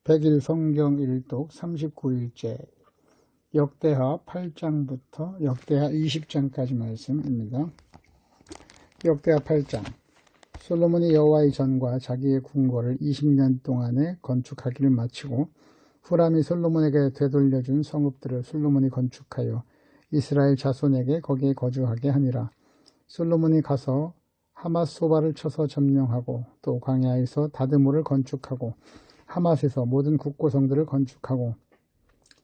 100일 성경 일독 39일째 역대하 8장부터 역대하 20장까지 말씀입니다. 역대하 8장 솔로몬이 여호와의 전과 자기의 궁궐을 20년 동안에 건축하기를 마치고 후람이 솔로몬에게 되돌려준 성읍들을 솔로몬이 건축하여 이스라엘 자손에게 거기에 거주하게 하니라. 솔로몬이 가서 하맛소바를 쳐서 점령하고 또 광야에서 다드모를 건축하고 하맛에서 모든 국고성들을 건축하고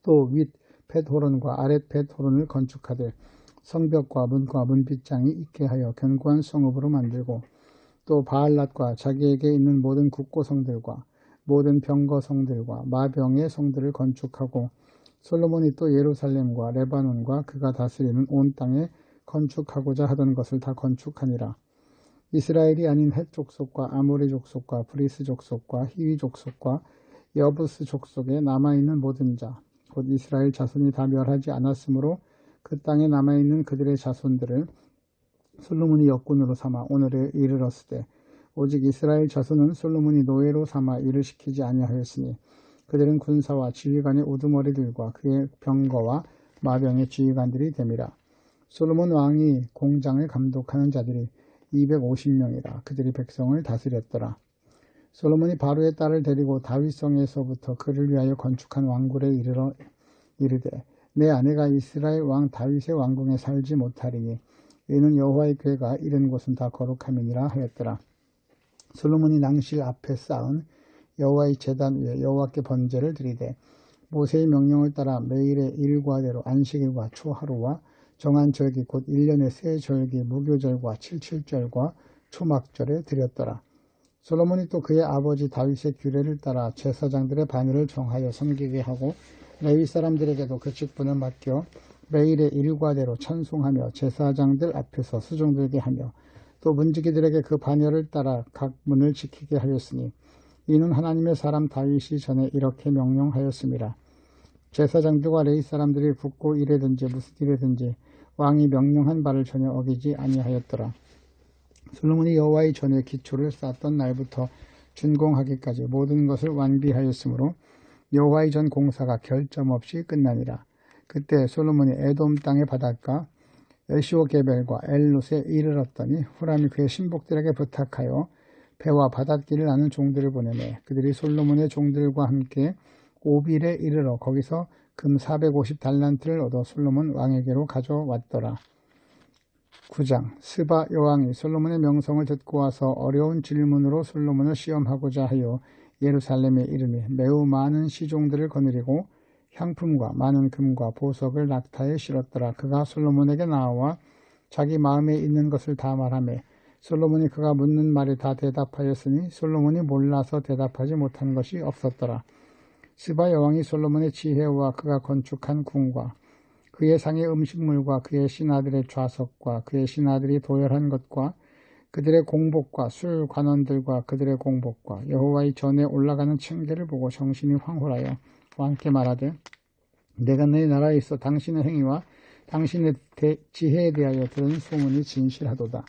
또 윗 벳호론과 아랫 벳호론을 건축하되 성벽과 문과 문빗장이 있게 하여 견고한 성읍으로 만들고 또 바알랏과 자기에게 있는 모든 국고성들과 모든 병거성들과 마병의 성들을 건축하고 솔로몬이 또 예루살렘과 레바논과 그가 다스리는 온 땅에 건축하고자 하던 것을 다 건축하니라. 이스라엘이 아닌 헷 족속과 아모리 족속과 브리스 족속과 히위 족속과 여부스 족속에 남아있는 모든 자 곧 이스라엘 자손이 다 멸하지 않았으므로 그 땅에 남아있는 그들의 자손들을 솔로몬이 역군으로 삼아 오늘에 이르렀으되 오직 이스라엘 자손은 솔로몬이 노예로 삼아 일을 시키지 아니하였으니 그들은 군사와 지휘관의 우두머리들과 그의 병거와 마병의 지휘관들이 됨이라. 솔로몬 왕이 공장을 감독하는 자들이 250명이라 그들이 백성을 다스렸더라. 솔로몬이 바로의 딸을 데리고 다윗성에서부터 그를 위하여 건축한 왕굴에 이르러 이르되 내 아내가 이스라엘 왕 다윗의 왕궁에 살지 못하리니 이는 여호와의 궤가 이른 곳은 다 거룩함이니라 하였더라. 솔로몬이 낭실 앞에 쌓은 여호와의 제단 위에 여호와께 번제를 드리되 모세의 명령을 따라 매일의 일과대로 안식일과 초하루와 정한 절기 곧 1년의 세 절기 무교절과 칠칠절과 초막절에 드렸더라. 솔로몬이 또 그의 아버지 다윗의 규례를 따라 제사장들의 반열을 정하여 섬기게 하고 레위 사람들에게도 그 직분을 맡겨 매일의 일과대로 찬송하며 제사장들 앞에서 수종들게 하며 또 문지기들에게 그 반열을 따라 각 문을 지키게 하였으니 이는 하나님의 사람 다윗이 전에 이렇게 명령하였음이라. 제사장들과 레위 사람들이 붙고 일에든지 무슨 일에든지 왕이 명령한 바를 전혀 어기지 아니하였더라. 솔로몬이 여호와의 전에 기초를 쌓았던 날부터 준공하기까지 모든 것을 완비하였으므로 여호와의 전 공사가 결점 없이 끝나니라. 그때 솔로몬이 에돔 땅의 바닷가 에시오게벨과 엘롯에 이르렀더니 후람이 그의 신복들에게 부탁하여 배와 바닷길을 아는 종들을 보내매 그들이 솔로몬의 종들과 함께 오빌에 이르러 거기서 금 450달란트를 얻어 솔로몬 왕에게로 가져왔더라. 9장 스바 여왕이 솔로몬의 명성을 듣고 와서 어려운 질문으로 솔로몬을 시험하고자 하여 예루살렘에 이르니 매우 많은 시종들을 거느리고 향품과 많은 금과 보석을 낙타에 실었더라. 그가 솔로몬에게 나와 자기 마음에 있는 것을 다 말하매 솔로몬이 그가 묻는 말에 다 대답하였으니 솔로몬이 몰라서 대답하지 못한 것이 없었더라. 스바 여왕이 솔로몬의 지혜와 그가 건축한 궁과 그의 상의 음식물과 그의 신하들의 좌석과 그의 신하들이 도열한 것과 그들의 공복과 술 관원들과 그들의 공복과 여호와의 전에 올라가는 층계를 보고 정신이 황홀하여 왕께 말하되 내가 내 나라에 있어 당신의 행위와 당신의 지혜에 대하여 들은 소문이 진실하도다.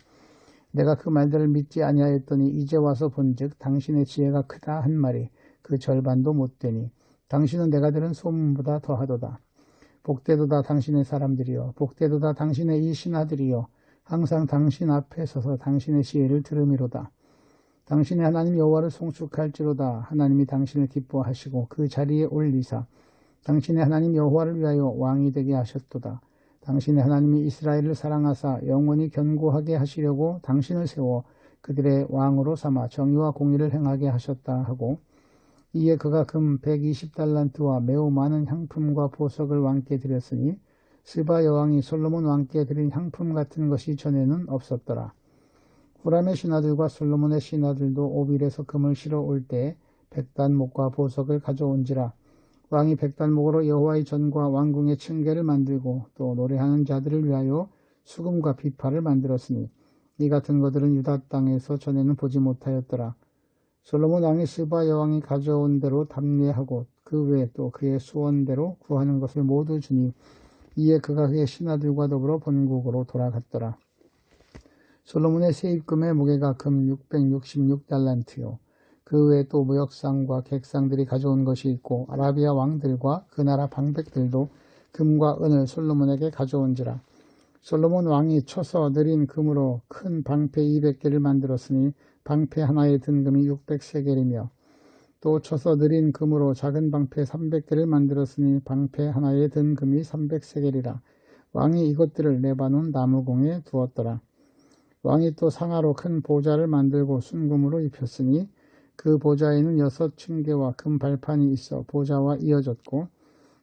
내가 그 말들을 믿지 아니하였더니 이제 와서 본즉 당신의 지혜가 크다 한 말이 그 절반도 못되니 당신은 내가 들은 소문보다 더하도다. 복되도다 당신의 사람들이여 복되도다 당신의 이 신하들이여 항상 당신 앞에 서서 당신의 지혜를 들음이로다. 당신의 하나님 여호와를 송축할지로다. 하나님이 당신을 기뻐하시고 그 자리에 올리사 당신의 하나님 여호와를 위하여 왕이 되게 하셨도다. 당신의 하나님이 이스라엘을 사랑하사 영원히 견고하게 하시려고 당신을 세워 그들의 왕으로 삼아 정의와 공의를 행하게 하셨다 하고 이에 그가 금 120달란트와 매우 많은 향품과 보석을 왕께 드렸으니 스바 여왕이 솔로몬 왕께 드린 향품 같은 것이 전에는 없었더라. 후람의 신하들과 솔로몬의 신하들도 오빌에서 금을 실어 올 때에 백단목과 보석을 가져온지라. 왕이 백단목으로 여호와의 전과 왕궁의 층계를 만들고 또 노래하는 자들을 위하여 수금과 비파를 만들었으니 이 같은 것들은 유다 땅에서 전에는 보지 못하였더라. 솔로몬 왕이 스바 여왕이 가져온 대로 답례하고 그 외에 또 그의 수원대로 구하는 것을 모두 주니 이에 그가 그의 신하들과 더불어 본국으로 돌아갔더라. 솔로몬의 세입금의 무게가 금 666달란트요 그 외에 또 무역상과 객상들이 가져온 것이 있고 아라비아 왕들과 그 나라 방백들도 금과 은을 솔로몬에게 가져온지라. 솔로몬 왕이 쳐서 느린 금으로 큰 방패 200개를 만들었으니 방패 하나에 든 금이 600세겔이며 또 쳐서 느린 금으로 작은 방패 300개를 만들었으니 방패 하나에 든 금이 300세겔이라. 왕이 이것들을 레바논 나무공에 두었더라. 왕이 또 상하로 큰 보좌를 만들고 순금으로 입혔으니 그 보좌에는 6층계와 금 발판이 있어 보좌와 이어졌고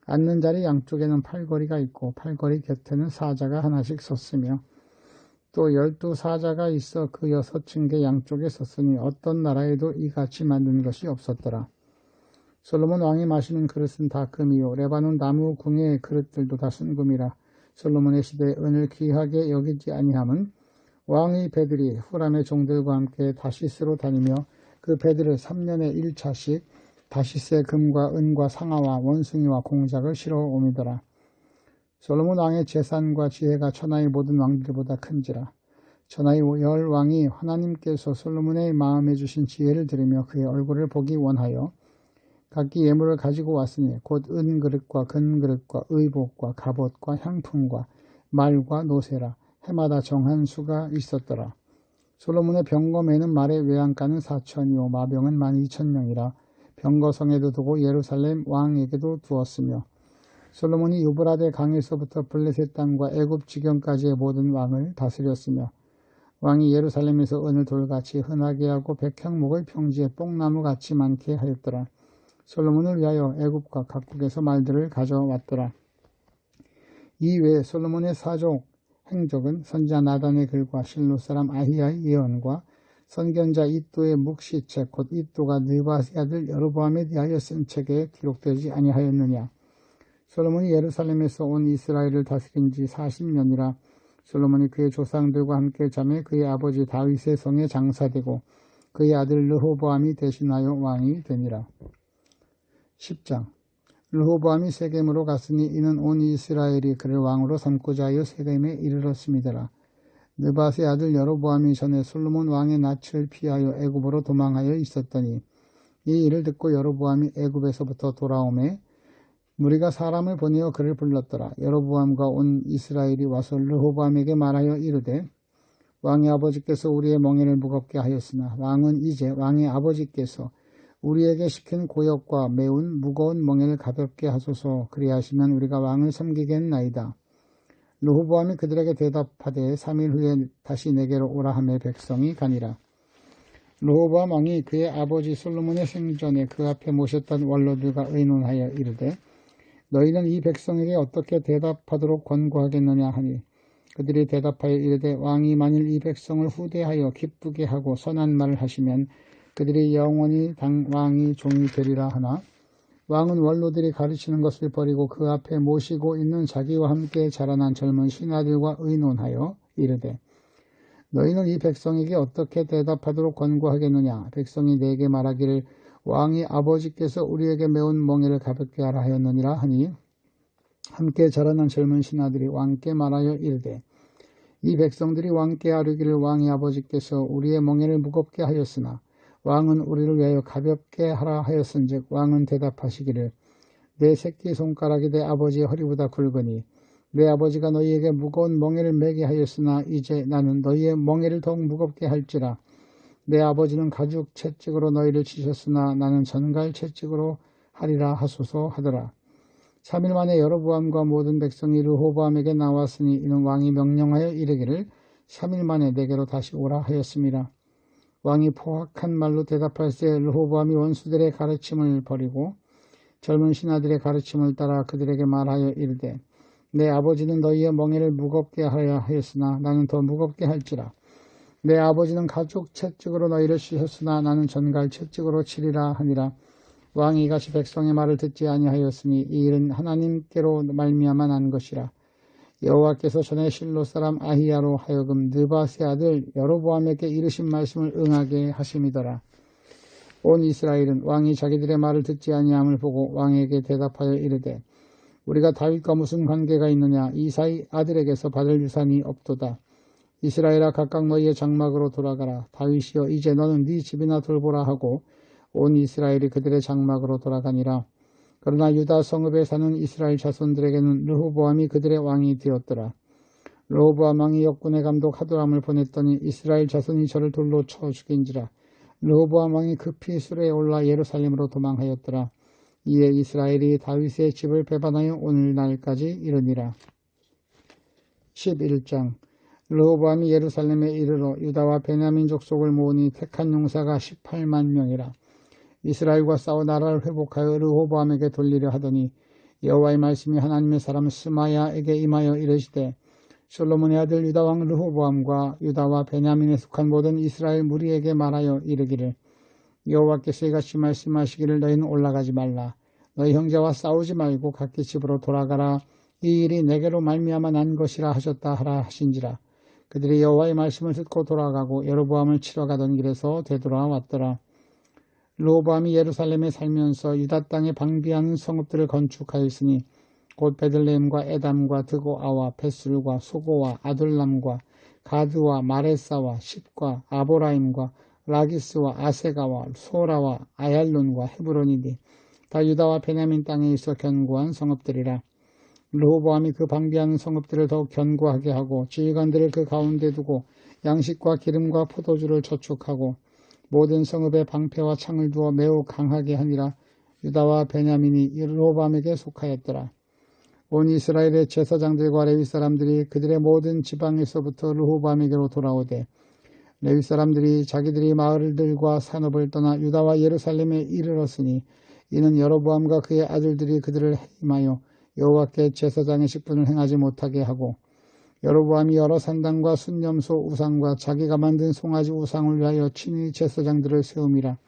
앉는 자리 양쪽에는 팔걸이가 있고 팔걸이 곁에는 사자가 하나씩 섰으며 또 12사자가 있어 그 6층계 양쪽에 섰으니 어떤 나라에도 이같이 만든 것이 없었더라. 솔로몬 왕이 마시는 그릇은 다 금이요 레바논 나무 궁의 그릇들도 다 순금이라. 솔로몬의 시대에 은을 귀하게 여기지 아니함은 왕의 배들이 후람의 종들과 함께 다시스로 다니며 그 배들을 3년에 1차씩 다시스의 금과 은과 상아와 원숭이와 공작을 실어 옮이더라. 솔로몬 왕의 재산과 지혜가 천하의 모든 왕들보다 큰지라. 천하의 10왕이 하나님께서 솔로몬의 마음에 주신 지혜를 들으며 그의 얼굴을 보기 원하여 각기 예물을 가지고 왔으니 곧 은그릇과 금그릇과 의복과 갑옷과 향품과 말과 노새라. 해마다 정한 수가 있었더라. 솔로몬의 병거매는 말의 외양간은 4천이요 마병은 12,000명이라. 병거성에도 두고 예루살렘 왕에게도 두었으며 솔로몬이 유브라데 강에서부터 블레셋 땅과 애굽 지경까지의 모든 왕을 다스렸으며 왕이 예루살렘에서 은을 돌같이 흔하게 하고 백향목을 평지에 뽕나무같이 많게 하였더라. 솔로몬을 위하여 애굽과 각국에서 말들을 가져왔더라. 이외에 솔로몬의 사족 행적은 선지자 나단의 글과 실로 사람 아히야의 예언과 선견자 이도의 묵시책 곧 이도가 느바세 아들 여로보암에 대하여 쓴 책에 기록되지 아니하였느냐. 솔로몬이 예루살렘에서 온 이스라엘을 다스린 지 40년이라. 솔로몬이 그의 조상들과 함께 잠에 그의 아버지 다윗의 성에 장사되고 그의 아들 르호보암이 대신하여 왕이 되니라. 10장. 르호보암이 세겜으로 갔으니 이는 온 이스라엘이 그를 왕으로 삼고자 하여 세겜에 이르렀음이더라. 느밧의 아들 여로보암이 전에 솔로몬 왕의 낯을 피하여 애굽으로 도망하여 있었더니 이 일을 듣고 여로보암이 애굽에서부터 돌아오매 무리가 사람을 보내어 그를 불렀더라. 여로보암과 온 이스라엘이 와서 르호보암에게 말하여 이르되 왕의 아버지께서 우리의 멍에를 무겁게 하였으나 왕은 이제 왕의 아버지께서 우리에게 시킨 고역과 매운 무거운 멍에를 가볍게 하소서. 그리하시면 우리가 왕을 섬기겠나이다. 르호보암이 그들에게 대답하되 3일 후에 다시 내게로 오라 하매 백성이 가니라. 르호보암 왕이 그의 아버지 솔로몬의 생전에 그 앞에 모셨던 원로들과 의논하여 이르되 너희는 이 백성에게 어떻게 대답하도록 권고하겠느냐 하니 그들이 대답하여 이르되 왕이 만일 이 백성을 후대하여 기쁘게 하고 선한 말을 하시면 그들이 영원히 왕이 종이 되리라 하나 왕은 원로들이 가르치는 것을 버리고 그 앞에 모시고 있는 자기와 함께 자라난 젊은 신하들과 의논하여 이르되 너희는 이 백성에게 어떻게 대답하도록 권고하겠느냐. 백성이 내게 말하기를 왕이 아버지께서 우리에게 매운 멍에를 가볍게 하라 하였느니라 하니 함께 자라난 젊은 신하들이 왕께 말하여 이르되 이 백성들이 왕께 아뢰기를 왕의 아버지께서 우리의 멍에를 무겁게 하였으나 왕은 우리를 위하여 가볍게 하라 하였은즉 왕은 대답하시기를 내 새끼손가락이 내 아버지의 허리보다 굵으니 내 아버지가 너희에게 무거운 멍에를 매게 하였으나 이제 나는 너희의 멍에를 더욱 무겁게 할지라. 내 아버지는 가죽 채찍으로 너희를 치셨으나 나는 전갈 채찍으로 하리라 하소서 하더라. 3일 만에 여로보암과 모든 백성이 르호보암에게 나왔으니 이는 왕이 명령하여 이르기를 3일 만에 내게로 다시 오라 하였습니다. 왕이 포악한 말로 대답할세 르호보암이 원수들의 가르침을 버리고 젊은 신하들의 가르침을 따라 그들에게 말하여 이르되 내 아버지는 너희의 멍에를 무겁게 하려 하였으나 나는 더 무겁게 할지라. 내 아버지는 가죽 채찍으로 너희를 치셨으나 나는 전갈 채찍으로 치리라 하니라. 왕이 이같이 백성의 말을 듣지 아니하였으니 이 일은 하나님께로 말미암아 난 것이라. 여호와께서 전에 실로 사람 아히야로 하여금 느밧의 아들 여로보암에게 이르신 말씀을 응하게 하심이더라. 온 이스라엘은 왕이 자기들의 말을 듣지 아니함을 보고 왕에게 대답하여 이르되 우리가 다윗과 무슨 관계가 있느냐. 이사의 아들에게서 받을 유산이 없도다. 이스라엘아 각각 너희의 장막으로 돌아가라. 다윗이여 이제 너는 네 집이나 돌보라 하고 온 이스라엘이 그들의 장막으로 돌아가니라. 그러나 유다 성읍에 사는 이스라엘 자손들에게는 르호보암이 그들의 왕이 되었더라. 르호보암 왕이 역군의 감독 하도람을 보냈더니 이스라엘 자손이 저를 돌로 쳐 죽인지라. 르호보암 왕이 급히 수레에 올라 예루살렘으로 도망하였더라. 이에 이스라엘이 다윗의 집을 배반하여 오늘날까지 이르니라. 11장. 르호보암이 예루살렘에 이르러 유다와 베냐민 족속을 모으니 택한 용사가 18만 명이라. 이스라엘과 싸워 나라를 회복하여 르호보암에게 돌리려 하더니 여호와의 말씀이 하나님의 사람 스마야에게 임하여 이르시되 솔로몬의 아들 유다왕 르호보암과 유다와 베냐민에 속한 모든 이스라엘 무리에게 말하여 이르기를 여호와께서 이같이 말씀하시기를 너희는 올라가지 말라. 너희 형제와 싸우지 말고 각기 집으로 돌아가라. 이 일이 내게로 말미암아 난 것이라 하셨다 하라 하신지라. 그들이 여호와의 말씀을 듣고 돌아가고 여로보암을 치러 가던 길에서 되돌아왔더라. 르호보암이 예루살렘에 살면서 유다 땅에 방비하는 성읍들을 건축하였으니 곧 베들레헴과 에담과 드고아와 베술과 소고와 아둘람과 가드와 마레사와 십과 아보라임과 라기스와 아세가와 소라와 아얄론과 헤브론이니 다 유다와 베냐민 땅에 있어 견고한 성읍들이라. 르호보암이 그 방비하는 성읍들을 더욱 견고하게 하고 지휘관들을 그 가운데 두고 양식과 기름과 포도주를 저축하고 모든 성읍에 방패와 창을 두어 매우 강하게 하니라. 유다와 베냐민이 르호보암에게 속하였더라. 온 이스라엘의 제사장들과 레위 사람들이 그들의 모든 지방에서부터 르호보암에게로 돌아오되 레위 사람들이 자기들이 마을들과 산업을 떠나 유다와 예루살렘에 이르렀으니 이는 여로보암과 그의 아들들이 그들을 해임하여 여호와께 제사장의 직분을 행하지 못하게 하고 여로보암이 여러 산당과 순념소 우상과 자기가 만든 송아지 우상을 위하여 친히 제사장들을 세움이라.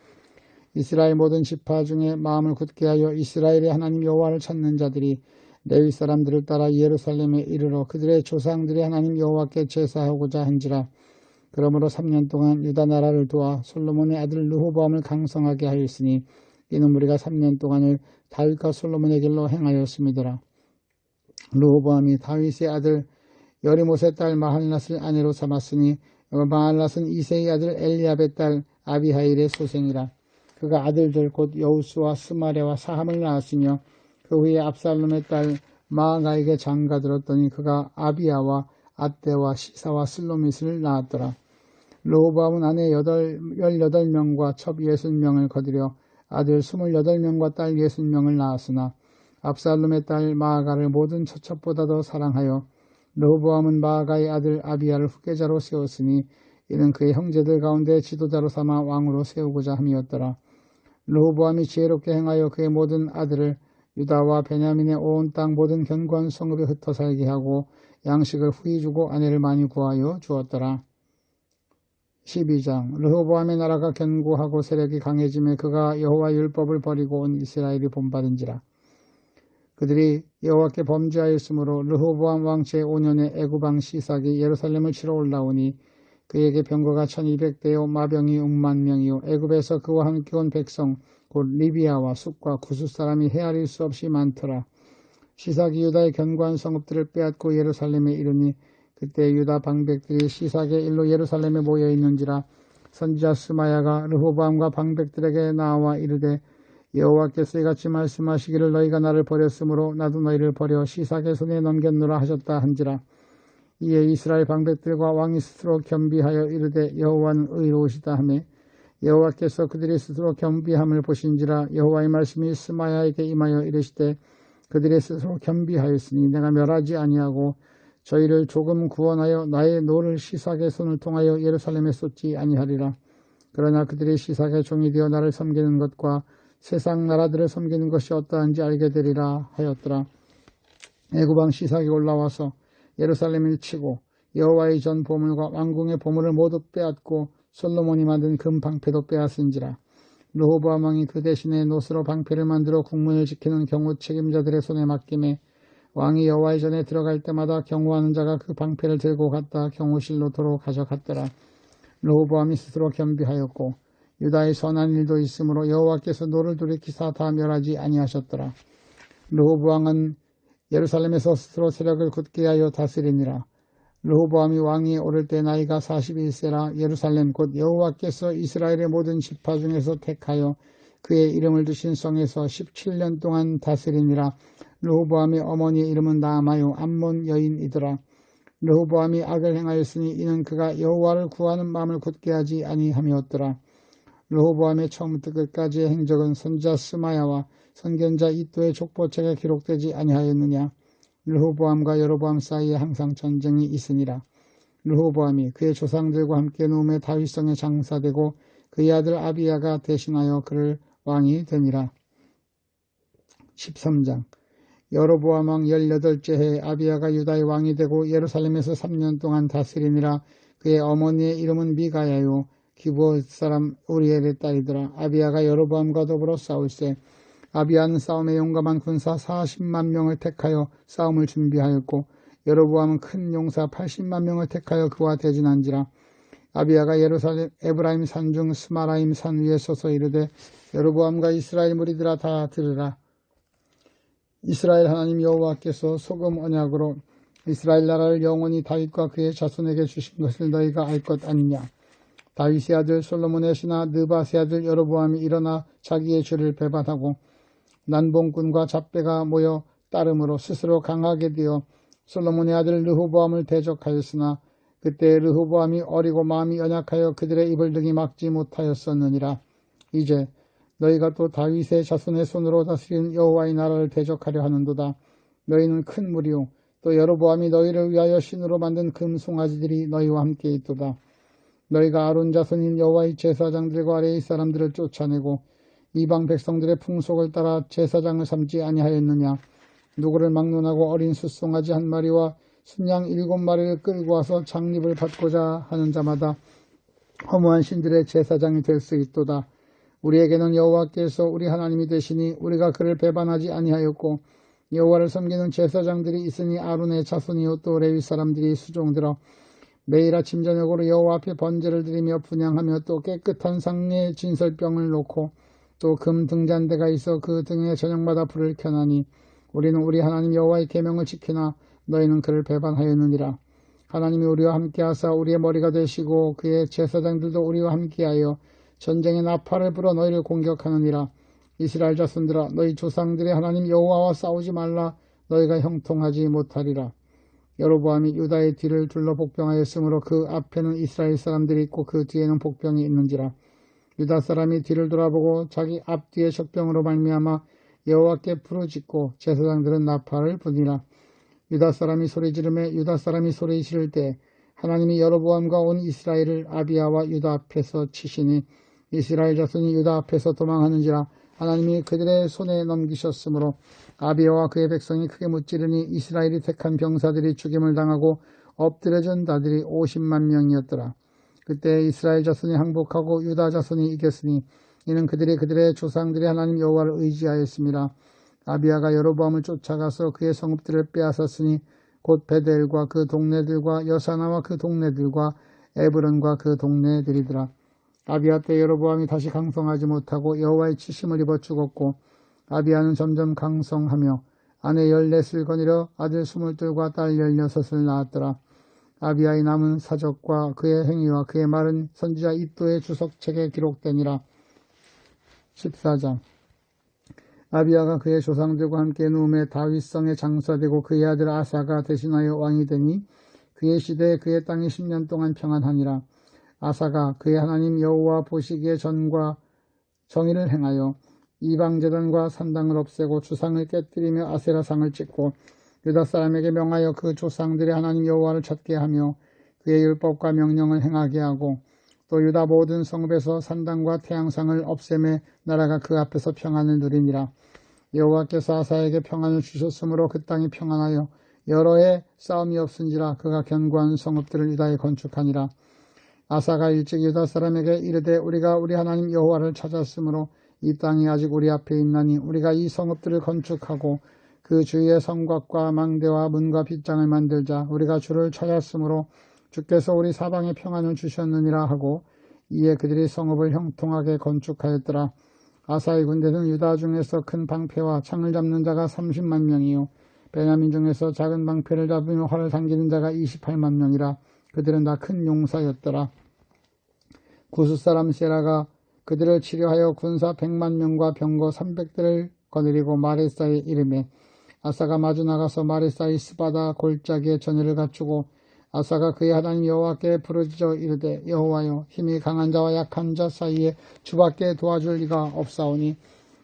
이스라엘 모든 지파 중에 마음을 굳게 하여 이스라엘의 하나님 여호와를 찾는 자들이 레위 사람들을 따라 예루살렘에 이르러 그들의 조상들의 하나님 여호와께 제사하고자 한지라. 그러므로 3년 동안 유다 나라를 도와 솔로몬의 아들 르호보암을 강성하게 하였으니 이는 우리가 3년 동안을 다윗과 솔로몬의 길로 행하였음이더라. 르호보암이 다윗의 아들 여리못의 딸 마할랏을 아내로 삼았으니 마할랏은 이새의 아들 엘리압의 딸 아비하일의 소생이라. 그가 아들들 곧 여우스와 스마레와 사함을 낳았으며 그 후에 압살롬의 딸 마아가에게 장가들었더니 그가 아비야와 아떼와 시사와 슬로밋을 낳았더라. 르호보암은 아내 18명과 첩 60명을 거두려 아들 28명과 딸 60명을 낳았으나 압살롬의 딸 마아가를 모든 처첩보다 더 사랑하여 르호보암은 마아가의 아들 아비야를 후계자로 세웠으니 이는 그의 형제들 가운데 지도자로 삼아 왕으로 세우고자 함이었더라. 르호보암이 지혜롭게 행하여 그의 모든 아들을 유다와 베냐민의 온 땅 모든 견고한 성읍에 흩어 살게 하고 양식을 후히 주고 아내를 많이 구하여 주었더라. 12장. 르호보암의 나라가 견고하고 세력이 강해짐에 그가 여호와 율법을 버리고 온 이스라엘이 본받은지라. 그들이 여호와께 범죄하였으므로 르호보암 왕 제5년에 애굽왕 시삭이 예루살렘을 치러 올라오니 그에게 병거가 1200대요 마병이 6만명이요 애굽에서 그와 함께 온 백성 곧 리비아와 숫과 구스 사람이 헤아릴 수 없이 많더라. 시삭이 유다의 견고한 성읍들을 빼앗고 예루살렘에 이르니 그때 유다 방백들이 시삭의 일로 예루살렘에 모여 있는지라. 선지자 스마야가 르호보암과 방백들에게 나와 이르되 여호와께서 이같이 말씀하시기를 너희가 나를 버렸으므로 나도 너희를 버려 시삭의 손에 넘겼노라 하셨다 한지라. 이에 이스라엘 방백들과 왕이 스스로 겸비하여 이르되 여호와는 의로우시다 하며 여호와께서 그들이 스스로 겸비함을 보신지라. 여호와의 말씀이 스마야에게 임하여 이르시되 그들이 스스로 겸비하였으니 내가 멸하지 아니하고 저희를 조금 구원하여 나의 노를 시삭의 손을 통하여 예루살렘에 쏟지 아니하리라. 그러나 그들이 시삭의 종이 되어 나를 섬기는 것과 세상 나라들을 섬기는 것이 어떠한지 알게 되리라 하였더라. 애굽왕 시삭이 올라와서 예루살렘을 치고 여호와의 전 보물과 왕궁의 보물을 모두 빼앗고 솔로몬이 만든 금 방패도 빼앗은지라. 르호보암 왕이 그 대신에 노스로 방패를 만들어 국문을 지키는 경호 책임자들의 손에 맡김에 왕이 여호와의 전에 들어갈 때마다 경호하는 자가 그 방패를 들고 갔다 경호실로 도로 가져갔더라. 르호보암이 스스로 겸비하였고 유다의 선한 일도 있으므로 여호와께서 노를 돌이키사 다 멸하지 아니하셨더라. 르호보암은 예루살렘에서 스스로 세력을 굳게 하여 다스리니라. 르호보암이 왕위에 오를 때 나이가 41세라. 예루살렘 곧 여호와께서 이스라엘의 모든 지파 중에서 택하여 그의 이름을 두신 성에서 17년 동안 다스리니라. 르호보암의 어머니의 이름은 나아마요 암몬 여인이더라. 르호보암이 악을 행하였으니 이는 그가 여호와를 구하는 마음을 굳게 하지 아니함이었더라. 르호보암의 처음부터 끝까지의 행적은 선지자 스마야와 선견자 이도의 족보책에 기록되지 아니하였느냐. 르호보암과 여로보암 사이에 항상 전쟁이 있으니라. 르호보암이 그의 조상들과 함께 누움에 다윗성에 장사되고 그의 아들 아비야가 대신하여 그를 왕이 되니라. 13장. 여로보암 왕 18째 해에 아비야가 유다의 왕이 되고 예루살렘에서 3년 동안 다스리니라. 그의 어머니의 이름은 미가야요 기브온 사람 우리엘의 딸이더라. 아비야가 여로보암과 더불어 싸울세. 아비야는 싸움에 용감한 군사 40만 명을 택하여 싸움을 준비하였고 여로보암은 큰 용사 80만 명을 택하여 그와 대진한지라. 아비야가 예루살렘 에브라임 산중 스마라임 산 위에 서서 이르되 여로보암과 이스라엘 무리들아 다 들으라. 이스라엘 하나님 여호와께서 소금 언약으로 이스라엘 나라를 영원히 다윗과 그의 자손에게 주신 것을 너희가 알 것 아니냐. 다윗의 아들 솔로몬의 신하 느밧의 아들 여로보암이 일어나 자기의 죄를 배반하고 난봉꾼과 잡배가 모여 따름으로 스스로 강하게 되어 솔로몬의 아들 르호보암을 대적하였으나 그때 르호보암이 어리고 마음이 연약하여 그들의 입을 등이 막지 못하였었느니라. 이제 너희가 또 다윗의 자손의 손으로 다스린 여호와의 나라를 대적하려 하는도다. 너희는 큰 무리요 또 여로보암이 너희를 위하여 신으로 만든 금송아지들이 너희와 함께 있도다. 너희가 아론 자손인 여호와의 제사장들과 아래의 사람들을 쫓아내고 이방 백성들의 풍속을 따라 제사장을 삼지 아니하였느냐. 누구를 막론하고 어린 숫송아지 한 마리와 순양 7마리를 끌고 와서 장립을 받고자 하는 자마다 허무한 신들의 제사장이 될 수 있도다. 우리에게는 여호와께서 우리 하나님이 되시니 우리가 그를 배반하지 아니하였고 여호와를 섬기는 제사장들이 있으니 아론의 자손이요 또 레위 사람들이 수종들어 매일 아침 저녁으로 여호와 앞에 번제를 드리며 분향하며 또 깨끗한 상에 진설병을 놓고 또 금 등잔대가 있어 그 등에 저녁마다 불을 켜나니 우리는 우리 하나님 여호와의 계명을 지키나 너희는 그를 배반하였느니라. 하나님이 우리와 함께하사 우리의 머리가 되시고 그의 제사장들도 우리와 함께하여 전쟁의 나팔을 불어 너희를 공격하느니라. 이스라엘 자손들아 너희 조상들의 하나님 여호와와 싸우지 말라. 너희가 형통하지 못하리라. 여로보암이 유다의 뒤를 둘러 복병하였으므로 그 앞에는 이스라엘 사람들이 있고 그 뒤에는 복병이 있는지라. 유다 사람이 뒤를 돌아보고 자기 앞뒤의 적병으로 말미암아 여호와께 부르짖고 제사장들은 나팔을 부니라. 유다 사람이 소리 지르매 유다 사람이 소리 지를 때 하나님이 여로보암과 온 이스라엘을 아비야와 유다 앞에서 치시니 이스라엘 자손이 유다 앞에서 도망하는지라. 하나님이 그들의 손에 넘기셨으므로 아비야와 그의 백성이 크게 무찌르니 이스라엘이 택한 병사들이 죽임을 당하고 엎드려진 자들이 50만 명이었더라. 그때 이스라엘 자손이 항복하고 유다 자손이 이겼으니 이는 그들의 조상들의 하나님 여호와를 의지하였습니다. 아비야가 여로보암을 쫓아가서 그의 성읍들을 빼앗았으니 곧 베델과 그 동네들과 여사나와 그 동네들과 에브론과 그 동네들이더라. 아비야 때 여로보암이 다시 강성하지 못하고 여호와의 치심을 입어 죽었고 아비야는 점점 강성하며 아내 14을 거느려 아들 22과 딸 16을 낳았더라. 아비야의 남은 사적과 그의 행위와 그의 말은 선지자 이도의 주석책에 기록되니라. 14장. 아비야가 그의 조상들과 함께 누움에 다윗성에 장사되고 그의 아들 아사가 대신하여 왕이 되니 그의 시대에 그의 땅이 10년 동안 평안하니라. 아사가 그의 하나님 여호와 보시기에 전과 정의를 행하여 이방제단과 산당을 없애고 주상을 깨뜨리며 아세라상을 찍고 유다 사람에게 명하여 그 조상들의 하나님 여호와를 찾게 하며 그의 율법과 명령을 행하게 하고 또 유다 모든 성읍에서 산당과 태양상을 없애매 나라가 그 앞에서 평안을 누리니라. 여호와께서 아사에게 평안을 주셨으므로 그 땅이 평안하여 여러 해 싸움이 없은지라. 그가 견고한 성읍들을 유다에 건축하니라. 아사가 일찍 유다 사람에게 이르되 우리가 우리 하나님 여호와를 찾았으므로 이 땅이 아직 우리 앞에 있나니 우리가 이 성읍들을 건축하고 그 주위에 성곽과 망대와 문과 빗장을 만들자. 우리가 주를 찾았으므로 주께서 우리 사방에 평안을 주셨느니라 하고 이에 그들이 성읍을 형통하게 건축하였더라. 아사의 군대는 유다 중에서 큰 방패와 창을 잡는 자가 30만 명이요 베냐민 중에서 작은 방패를 잡으며 활을 당기는 자가 28만 명이라. 그들은 다 큰 용사였더라. 구스 사람 세라가 그들을 치료하여 군사 100만 명과 병거 300대를 거느리고 마레사에 이르매 아사가 마주 나가서 마레사의 스바다 골짜기에 전열을 갖추고 아사가 그의 하나님 여호와께 부르짖어 이르되 여호와여 힘이 강한 자와 약한 자 사이에 주밖에 도와줄 리가 없사오니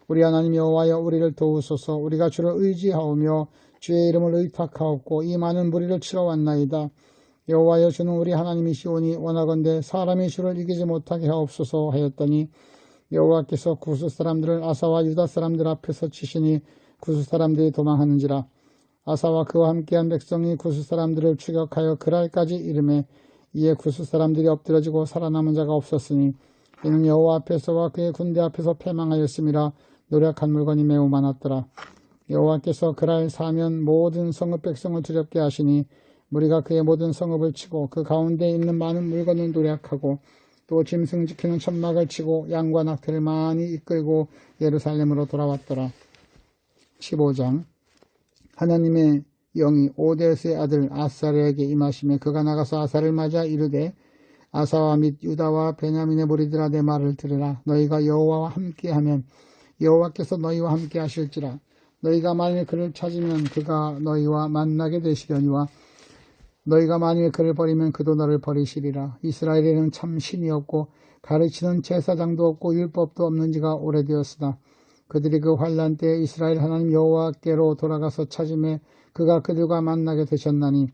우리 하나님 여호와여 우리를 도우소서. 우리가 주를 의지하오며 주의 이름을 의탁하옵고 이 많은 무리를 치러 왔나이다. 여호와여 주는 우리 하나님이시오니 원하건대 사람이 주를 이기지 못하게 하옵소서 하였더니 여호와께서 구스 사람들을 아사와 유다 사람들 앞에서 치시니 구스 사람들이 도망하는지라. 아사와 그와 함께한 백성이 구스 사람들을 추격하여 그랄까지 이르매 이에 구스 사람들이 엎드러지고 살아남은 자가 없었으니 이는 여호와 앞에서와 그의 군대 앞에서 패망하였음이라. 노력한 물건이 매우 많았더라. 여호와께서 그랄 사면 모든 성읍 백성을 두렵게 하시니 무리가 그의 모든 성읍을 치고 그 가운데 있는 많은 물건을 노력하고 또 짐승 지키는 천막을 치고 양과 낙태를 많이 이끌고 예루살렘으로 돌아왔더라. 15장. 하나님의 영이 오데스의 아들 아사랴에게 임하시매 그가 나가서 아사를 맞아 이르되 아사와 및 유다와 베냐민의 무리들아 내 말을 들으라. 너희가 여호와와 함께하면 여호와께서 너희와 함께 하실지라. 너희가 만일 그를 찾으면 그가 너희와 만나게 되시려니와 너희가 만일 그를 버리면 그도 너를 버리시리라. 이스라엘에는 참 신이 없고 가르치는 제사장도 없고 율법도 없는 지가 오래되었으나 그들이 그 환난 때에 이스라엘 하나님 여호와께로 돌아가서 찾음에 그가 그들과 만나게 되셨나니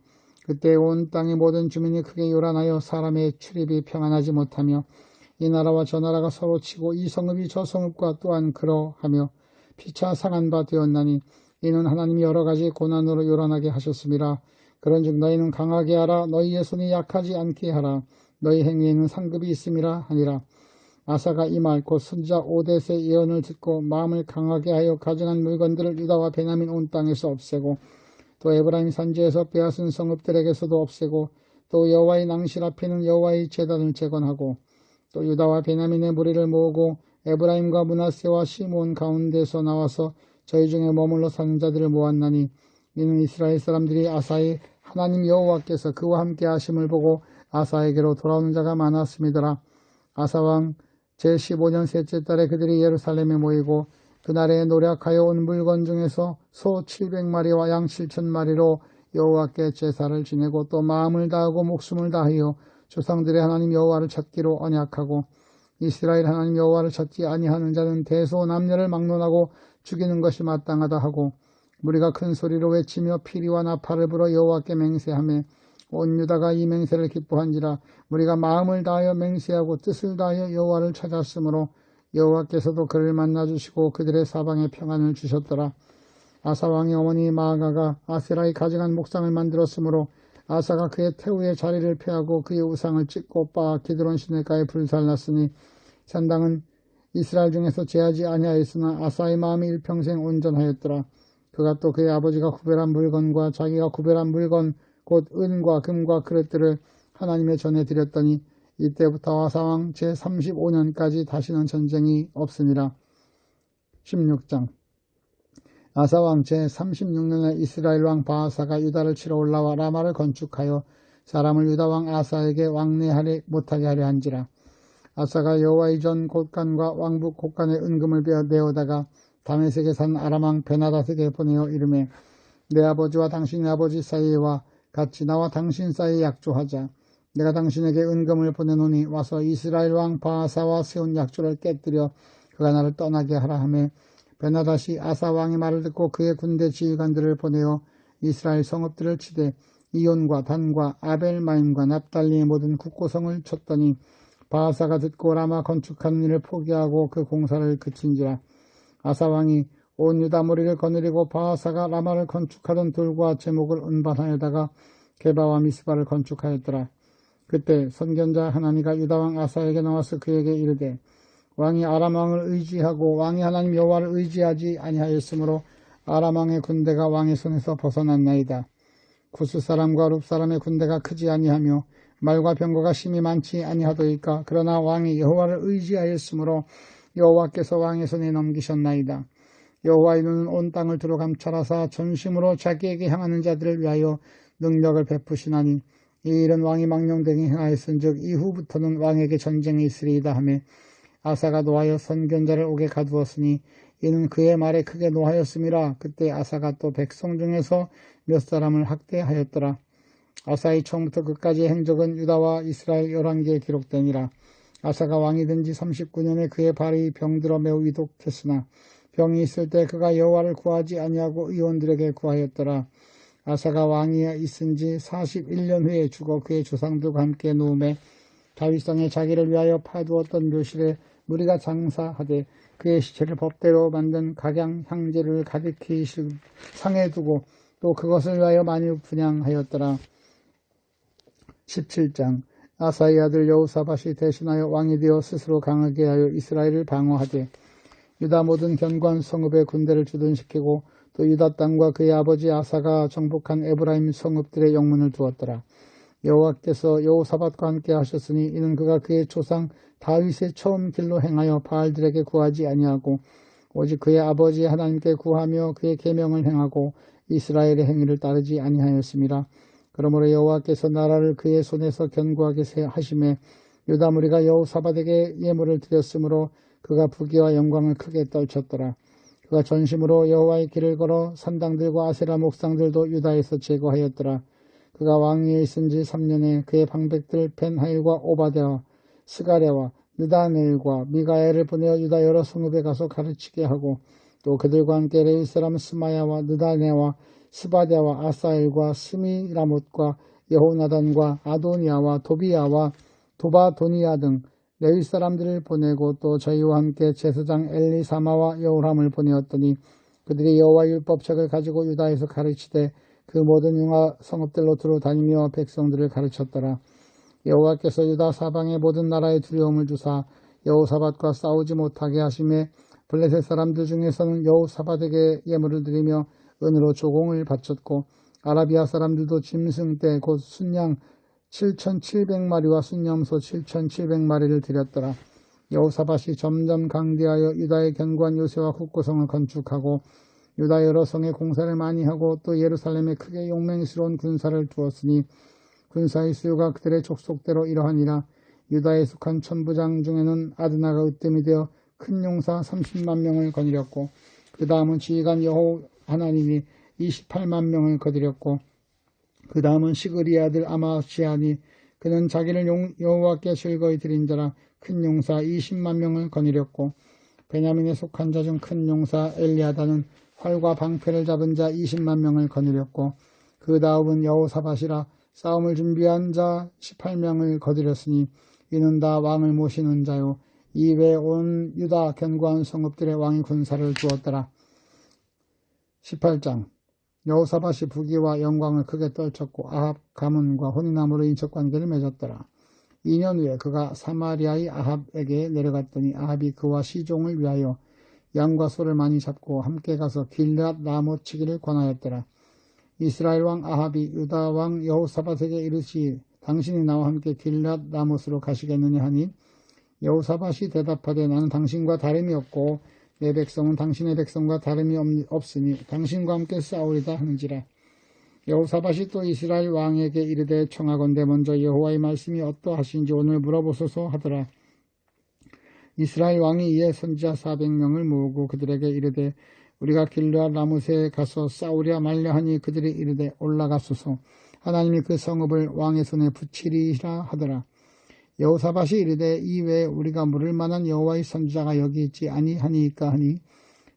그때 온 땅의 모든 주민이 크게 요란하여 사람의 출입이 평안하지 못하며 이 나라와 저 나라가 서로 치고 이 성읍이 저 성읍과 또한 그러하며 피차 상한 바 되었나니 이는 하나님이 여러 가지 고난으로 요란하게 하셨음이라. 그런즉 너희는 강하게 하라. 너희의 손이 약하지 않게 하라. 너희 행위에는 상급이 있음이라 하니라. 아사가 이 말 곧 선지자 오뎃의 예언을 듣고 마음을 강하게 하여 가져간 물건들을 유다와 베냐민 온 땅에서 없애고 또 에브라임 산지에서 빼앗은 성읍들에게서도 없애고 또 여호와의 낭실 앞에는 여호와의 제단을 재건하고 또 유다와 베냐민의 무리를 모으고 에브라임과 므낫세와 시몬 가운데서 나와서 저희 중에 머물러 사는 자들을 모았나니 이는 이스라엘 사람들이 아사의 하나님 여호와께서 그와 함께 하심을 보고 아사에게로 돌아오는 자가 많았음이더라. 아사왕 제15년 셋째 달에 그들이 예루살렘에 모이고 그날에 노력하여 온 물건 중에서 소 700마리와 양 7,000마리로 여호와께 제사를 지내고 또 마음을 다하고 목숨을 다하여 조상들의 하나님 여호와를 찾기로 언약하고 이스라엘 하나님 여호와를 찾지 아니하는 자는 대소남녀를 막론하고 죽이는 것이 마땅하다 하고 무리가 큰 소리로 외치며 피리와 나팔을 불어 여호와께 맹세하며 온 유다가 이 맹세를 기뻐한지라. 무리가 마음을 다하여 맹세하고 뜻을 다하여 여호와를 찾았으므로 여호와께서도 그를 만나주시고 그들의 사방에 평안을 주셨더라. 아사왕의 어머니 마아가가 아세라의 가증한 목상을 만들었으므로 아사가 그의 태우의 자리를 폐하고 그의 우상을 찢고 빻아 기드론 시내가에 불살랐으니 산당은 이스라엘 중에서 제하지 아니하였으나 아사의 마음이 일평생 온전하였더라. 그가 또 그의 아버지가 구별한 물건과 자기가 구별한 물건 곧 은과 금과 그릇들을 하나님의 전에 드렸더니 이때부터 아사왕 제35년까지 다시는 전쟁이 없으니라. 16장. 아사왕 제36년에 이스라엘 왕 바아사가 유다를 치러 올라와 라마를 건축하여 사람을 유다왕 아사에게 왕래하리 못하게 하려 한지라. 아사가 여호와의 전 곳간과 왕국 곳간의 은금을 내어다가 다메섹에 산 아람왕 베나닷에게 보내어 이르매 내 아버지와 당신의 아버지 사이와 같이 나와 당신 사이에 약조하자. 내가 당신에게 은금을 보내노니 와서 이스라엘 왕 바아사와 세운 약조를 깨뜨려 그가 나를 떠나게 하라 하매 베나닷이 아사 왕의 말을 듣고 그의 군대 지휘관들을 보내어 이스라엘 성읍들을 치되 이온과 단과 아벨마임과 납달리의 모든 국고성을 쳤더니 바아사가 듣고 라마 건축하는 일을 포기하고 그 공사를 그친지라. 아사 왕이 온 유다 무리를 거느리고 바아사가 라마를 건축하던 돌과 제목을 운반하여다가 게바와 미스바를 건축하였더라. 그때 선견자 하나니가 유다왕 아사에게 나와서 그에게 이르되 왕이 아람왕을 의지하고 왕이 하나님 여호와를 의지하지 아니하였으므로 아람왕의 군대가 왕의 손에서 벗어났나이다. 구스 사람과 룹 사람의 군대가 크지 아니하며 말과 병거가 심히 많지 아니하도이까. 그러나 왕이 여호와를 의지하였으므로 여호와께서 왕의 손에 넘기셨나이다. 여호와의 눈은 온 땅을 두루 감찰하사 전심으로 자기에게 향하는 자들을 위하여 능력을 베푸시나니 이 일은 왕이 망령되게 행하였은즉 이후부터는 왕에게 전쟁이 있으리이다 하며 아사가 노하여 선견자를 옥에 가두었으니 이는 그의 말에 크게 노하였음이라. 그때 아사가 또 백성 중에서 몇 사람을 학대하였더라. 아사의 처음부터 끝까지의 행적은 유다와 이스라엘 11개에 기록되니라. 아사가 왕이 된 지 39년에 그의 발이 병들어 매우 위독했으나 병이 있을 때 그가 여호와를 구하지 아니하고 의원들에게 구하였더라. 아사가 왕이 있은 지 41년 후에 죽어 그의 조상들과 함께 누움에 다윗성에 자기를 위하여 파두었던 묘실에 무리가 장사하되 그의 시체를 법대로 만든 각양 향제를 가득히 상에 두고 또 그것을 위하여 많이 분향하였더라. 17장. 아사의 아들 여호사밧이 대신하여 왕이 되어 스스로 강하게 하여 이스라엘을 방어하되 유다 모든 견고한 성읍에 군대를 주둔시키고 또 유다 땅과 그의 아버지 아사가 정복한 에브라임 성읍들의 영문을 두었더라. 여호와께서 여호사밧과 함께 하셨으니 이는 그가 그의 조상 다윗의 처음 길로 행하여 바알들에게 구하지 아니하고 오직 그의 아버지 하나님께 구하며 그의 계명을 행하고 이스라엘의 행위를 따르지 아니하였습니다. 그러므로 여호와께서 나라를 그의 손에서 견고하게 하심에 유다 무리가 여호사밧에게 예물을 드렸으므로 그가 부귀와 영광을 크게 떨쳤더라. 그가 전심으로 여호와의 길을 걸어 산당들과 아세라 목상들도 유다에서 제거하였더라. 그가 왕위에 있은 지 3년에 그의 방백들 벤하일과 오바데와 스가랴와 느다넬과 미가엘을 보내어 유다 여러 성읍에 가서 가르치게 하고 또 그들과 함께 레위 사람 스마야와 느다네와 스바랴와 아사엘과 스미라못과 여호나단과 아도니아와 도비야와 도바도니아 등 레위 사람들을 보내고 또 저희와 함께 제사장 엘리사마와 여호람을 보내었더니 그들이 여호와 율법책을 가지고 유다에서 가르치되 그 모든 융화 성읍들로 두루 다니며 백성들을 가르쳤더라. 여호와께서 유다 사방의 모든 나라에 두려움을 주사 여호사밧과 싸우지 못하게 하심에 블레셋 사람들 중에서는 여호사밧에게 예물을 드리며 은으로 조공을 바쳤고 아라비아 사람들도 짐승 떼 곧 순양 7,700마리와 순염소 7,700마리를 드렸더라. 여호사밧이 점점 강대하여 유다의 견고한 요새와 국고성을 건축하고 유다 여러 성에 공사를 많이 하고 또 예루살렘에 크게 용맹스러운 군사를 두었으니 군사의 수요가 그들의 족속대로 이러하니라. 유다에 속한 천부장 중에는 아드나가 으뜸이 되어 큰 용사 30만 명을 거느렸고 그 다음은 지휘관 여호 하나님이 28만 명을 거느렸고 그 다음은 시그리 아들 아마시아니 그는 자기를 여호와께 즐거이 드린 자라 큰 용사 20만 명을 거느렸고 베냐민에 속한 자 중 큰 용사 엘리아다는 활과 방패를 잡은 자 20만 명을 거느렸고 그 다음은 여호사밧이라 싸움을 준비한 자 18명을 거느렸으니 이는 다 왕을 모시는 자요 이외 온 유다 견고한 성읍들의 왕이 군사를 두었더라. 18장. 여호사밧이 부귀와 영광을 크게 떨쳤고 아합 가문과 혼인함으로 인척관계를 맺었더라. 2년 후에 그가 사마리아의 아합에게 내려갔더니 아합이 그와 시종을 위하여 양과 소를 많이 잡고 함께 가서 길앗 라못 치기를 권하였더라. 이스라엘 왕 아합이 유다 왕 여호사밧에게 이르시 당신이 나와 함께 길앗 라못으로 가시겠느냐 하니 여호사밧이 대답하되 나는 당신과 다름이 없고 내 백성은 당신의 백성과 다름이 없으니 당신과 함께 싸우리다 하는지라. 여호사밧이 또 이스라엘 왕에게 이르되 청하건대 먼저 여호와의 말씀이 어떠하신지 오늘 물어보소서 하더라. 이스라엘 왕이 이에 선지자 400명을 모으고 그들에게 이르되 우리가 길르앗 라못에 가서 싸우랴 말랴 하니 그들이 이르되 올라가소서 하나님이 그 성읍을 왕의 손에 붙이리라 하더라. 여호사밧이 이르되 이외에 우리가 물을 만한 여호와의 선지자가 여기 있지 아니하니까 하니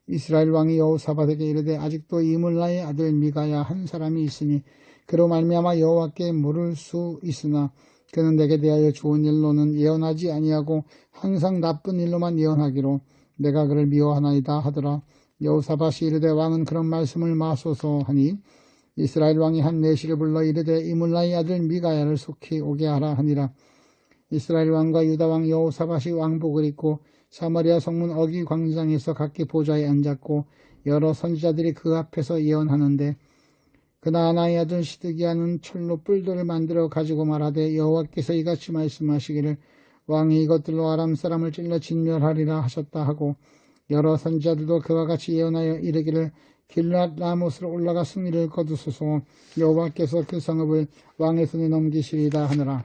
이스라엘 왕이 여호사밧에게 이르되 아직도 이물라의 아들 미가야 한 사람이 있으니 그로 말미암아 여호와께 물을 수 있으나 그는 내게 대하여 좋은 일로는 예언하지 아니하고 항상 나쁜 일로만 예언하기로 내가 그를 미워하나이다 하더라. 여호사밧이 이르되 왕은 그런 말씀을 마소서 하니 이스라엘 왕이 한 내시를 불러 이르되 이물라의 아들 미가야를 속히 오게 하라 하니라. 이스라엘 왕과 유다 왕 여호사밧이 왕복을 입고 사마리아 성문 어기 광장에서 각기 보좌에 앉았고 여러 선지자들이 그 앞에서 예언하는데 그나아나의 아들 시드기야는 철로 뿔들을 만들어 가지고 말하되 여호와께서 이같이 말씀하시기를 왕이 이것들로 아람 사람을 찔러 진멸하리라 하셨다 하고 여러 선지자들도 그와 같이 예언하여 이르기를 길앗 라못으로 올라가 승리를 거두소서 여호와께서 그 성읍을 왕의 손에 넘기시리다 하느라.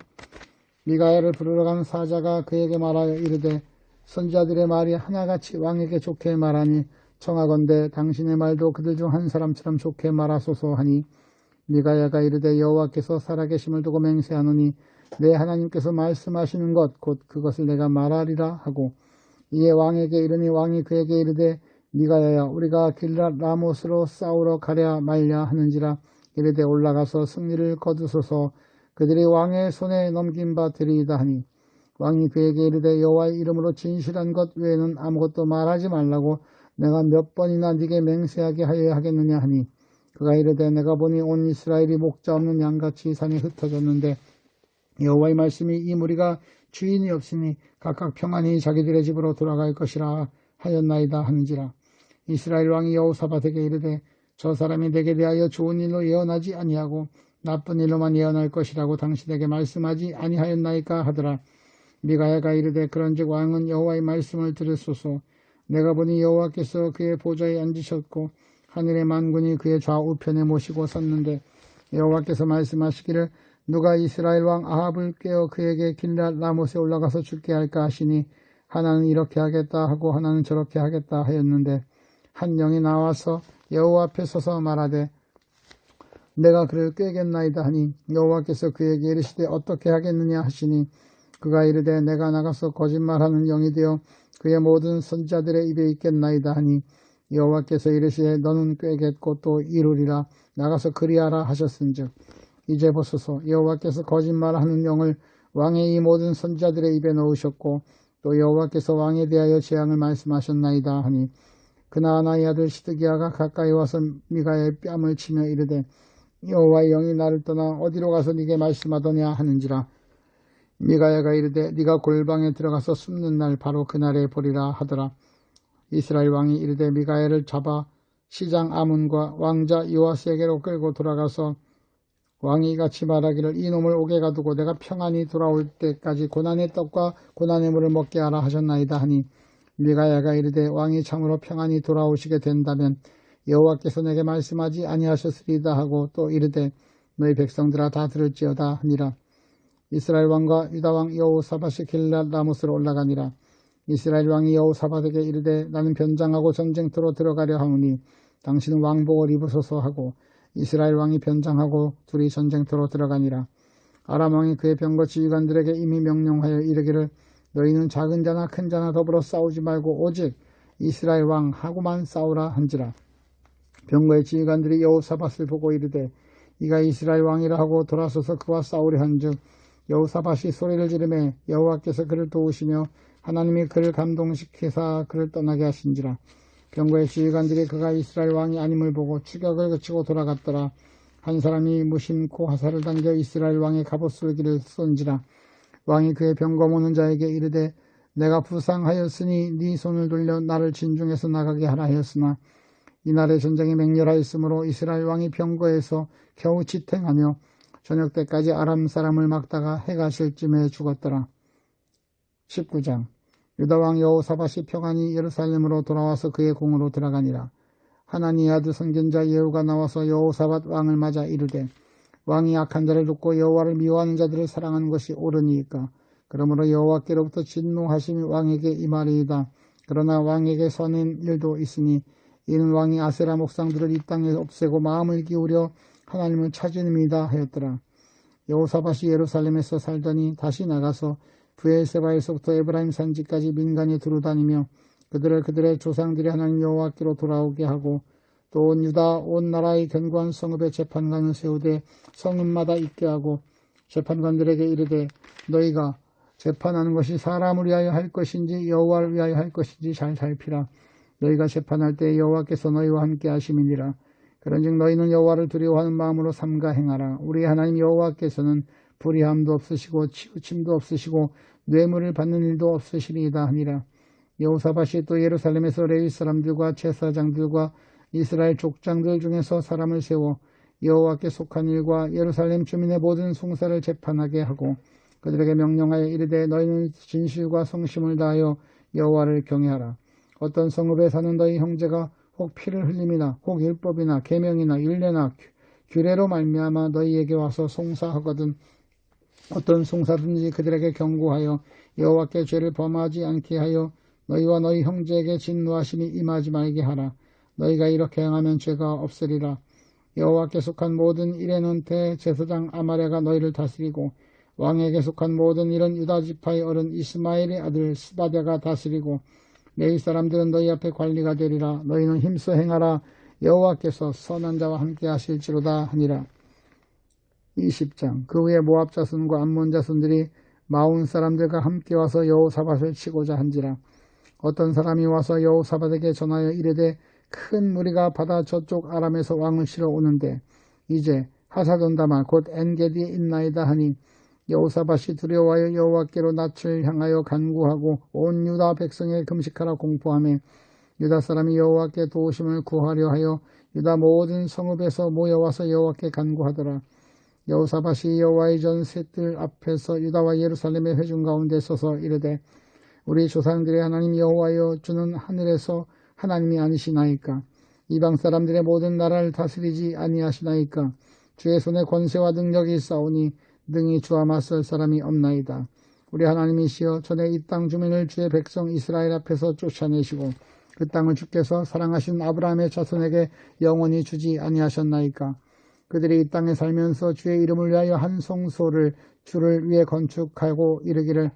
미가야를 부르러 간 사자가 그에게 말하여 이르되 선지자들의 말이 하나같이 왕에게 좋게 말하니 청하건대 당신의 말도 그들 중 한 사람처럼 좋게 말하소서 하니 미가야가 이르되 여호와께서 살아계심을 두고 맹세하노니 내 하나님께서 말씀하시는 것 곧 그것을 내가 말하리라 하고 이에 왕에게 이르니 왕이 그에게 이르되 미가야야 우리가 길랏 라못으로 싸우러 가랴 말랴 하는지라 이르되 올라가서 승리를 거두소서 그들이 왕의 손에 넘긴 바 되리이다 하니 왕이 그에게 이르되 여호와의 이름으로 진실한 것 외에는 아무것도 말하지 말라고 내가 몇 번이나 네게 맹세하게 하여야 하겠느냐 하니 그가 이르되 내가 보니 온 이스라엘이 목자 없는 양같이 산에 흩어졌는데 여호와의 말씀이 이 무리가 주인이 없으니 각각 평안히 자기들의 집으로 돌아갈 것이라 하였나이다 하는지라. 이스라엘 왕이 여호사밧에게 이르되 저 사람이 내게 대하여 좋은 일로 예언하지 아니하고 나쁜 일로만 예언할 것이라고 당신에게 말씀하지 아니하였나이까 하더라. 미가야가 이르되 그런즉 왕은 여호와의 말씀을 들으소서. 내가 보니 여호와께서 그의 보좌에 앉으셨고 하늘의 만군이 그의 좌우편에 모시고 섰는데 여호와께서 말씀하시기를 누가 이스라엘 왕 아합을 깨어 그에게 길랏 라못에 올라가서 죽게 할까 하시니 하나는 이렇게 하겠다 하고 하나는 저렇게 하겠다 하였는데 한 영이 나와서 여호와 앞에 서서 말하되 내가 그를 꾀겠나이다 하니 여호와께서 그에게 이르시되 어떻게 하겠느냐 하시니 그가 이르되 내가 나가서 거짓말하는 영이 되어 그의 모든 선지자들의 입에 있겠나이다 하니 여호와께서 이르시되 너는 꾀겠고 또 이루리라 나가서 그리하라 하셨은즉 이제 보소서 여호와께서 거짓말하는 영을 왕의 이 모든 선지자들의 입에 넣으셨고 또 여호와께서 왕에 대하여 재앙을 말씀하셨나이다 하니 그나아나의 아들 시드기야가 가까이 와서 미가야의 뺨을 치며 이르되 여호와의 영이 나를 떠나 어디로 가서 네게 말씀하더냐 하는지라. 미가야가 이르되 네가 골방에 들어가서 숨는 날 바로 그날에 보리라 하더라. 이스라엘 왕이 이르되 미가야를 잡아 시장 아문과 왕자 요아스에게로 끌고 돌아가서 왕이 이같이 말하기를 이놈을 옥에 가두고 내가 평안히 돌아올 때까지 고난의 떡과 고난의 물을 먹게 하라 하셨나이다 하니 미가야가 이르되 왕이 참으로 평안히 돌아오시게 된다면 여호와께서 내게 말씀하지 아니하셨으리다 하고 또 이르되 너희 백성들아 다 들을지어다 하니라. 이스라엘 왕과 유다 왕 여호사밧이 길랏 라못으로 올라가니라. 이스라엘 왕이 여호사밧에게 이르되 나는 변장하고 전쟁터로 들어가려 하오니 당신은 왕복을 입으소서 하고 이스라엘 왕이 변장하고 둘이 전쟁터로 들어가니라. 아람 왕이 그의 병거 지휘관들에게 이미 명령하여 이르기를 너희는 작은 자나 큰 자나 더불어 싸우지 말고 오직 이스라엘 왕하고만 싸우라 한지라. 병거의 지휘관들이 여호사밧을 보고 이르되 이가 이스라엘 왕이라 하고 돌아서서 그와 싸우려 한즉 여호사밧이 소리를 지르매 여호와께서 그를 도우시며 하나님이 그를 감동시키사 그를 떠나게 하신지라. 병거의 지휘관들이 그가 이스라엘 왕이 아님을 보고 추격을 그치고 돌아갔더라. 한 사람이 무심코 화살을 당겨 이스라엘 왕의 갑옷슬기를 쏜지라. 왕이 그의 병거 모는 자에게 이르되 내가 부상하였으니 네 손을 돌려 나를 진중에서 나가게 하라 하였으나 이날의 전쟁이 맹렬하였으므로 이스라엘 왕이 병거에서 겨우 지탱하며 저녁 때까지 아람 사람을 막다가 해가 질 쯤에 죽었더라. 19장 유다왕 여호사밧이 평안히 예루살렘으로 돌아와서 그의 공으로 들어가니라. 하나니의 아들 선견자 예후가 나와서 여호사밧 왕을 맞아 이르되 왕이 악한 자를 돕고 여호와를 미워하는 자들을 사랑하는 것이 옳으니까 그러므로 여호와께로부터 진노하심이 왕에게 임하리이다. 그러나 왕에게 선한 일도 있으니 이는 왕이 아세라 목상들을 이 땅에 없애고 마음을 기울여 하나님을 찾음이다 하였더라. 여호사밧이 예루살렘에서 살더니 다시 나가서 브엘세바에서부터 에브라임 산지까지 민간이 두루다니며 그들을 그들의 조상들이 하나님 여호와께로 돌아오게 하고 또 온 유다 온 나라의 견고한 성읍에 재판관을 세우되 성읍마다 있게 하고 재판관들에게 이르되 너희가 재판하는 것이 사람을 위하여 할 것인지 여호와를 위하여 할 것인지 잘 살피라. 너희가 재판할 때 여호와께서 너희와 함께 하심이니라. 그런즉 너희는 여호와를 두려워하는 마음으로 삼가 행하라. 우리 하나님 여호와께서는 불의함도 없으시고 치우침도 없으시고 뇌물을 받는 일도 없으시리이다 하니라. 여호사밧이 또 예루살렘에서 레위 사람들과 제사장들과 이스라엘 족장들 중에서 사람을 세워 여호와께 속한 일과 예루살렘 주민의 모든 송사를 재판하게 하고 그들에게 명령하여 이르되 너희는 진실과 성심을 다하여 여호와를 경외하라. 어떤 성읍에 사는 너희 형제가 혹 피를 흘림이나 혹 율법이나 계명이나 율례나 규례로 말미암아 너희에게 와서 송사하거든 어떤 송사든지 그들에게 경고하여 여호와께 죄를 범하지 않게 하여 너희와 너희 형제에게 진노하심이 임하지 말게 하라. 너희가 이렇게 행하면 죄가 없으리라. 여호와께 속한 모든 일에는 대제사장 아말랴가 너희를 다스리고 왕에게 속한 모든 일은 유다 지파의 어른 이스마엘의 아들 스바랴가 다스리고 레위 사람들은 너희 앞에 관리가 되리라. 너희는 힘써 행하라. 여호와께서 선한 자와 함께 하실지로다 하니라. 20장. 그 후에 모압 자손과 암몬 자손들이 마온 사람들과 함께 와서 여호사밧을 치고자 한지라. 어떤 사람이 와서 여호사밧에게 전하여 이르되 큰 무리가 바다 저쪽 아람에서 왕을 치러 오는데 이제 하사돈다마 곧 엔게디에 있나이다 하니 여호사밧이 두려워하여 여호와께로 낯을 향하여 간구하고 온 유다 백성에 금식하라 공포하며 유다 사람이 여호와께 도우심을 구하려 하여 유다 모든 성읍에서 모여와서 여호와께 간구하더라. 여호사밧이 여호와의 전 셋들 앞에서 유다와 예루살렘의 회중 가운데 서서 이르되 우리 조상들의 하나님 여호와여 주는 하늘에서 하나님이 아니시나이까? 이방 사람들의 모든 나라를 다스리지 아니하시나이까? 주의 손에 권세와 능력이 있사오니 능히 주와 맞설 사람이 없나이다. 우리 하나님이시여 전에 이 땅 주민을 주의 백성 이스라엘 앞에서 쫓아내시고 그 땅을 주께서 사랑하신 아브라함의 자손에게 영원히 주지 아니하셨나이까? 그들이 이 땅에 살면서 주의 이름을 위하여 한 성소를 주를 위해 건축하고 이르기를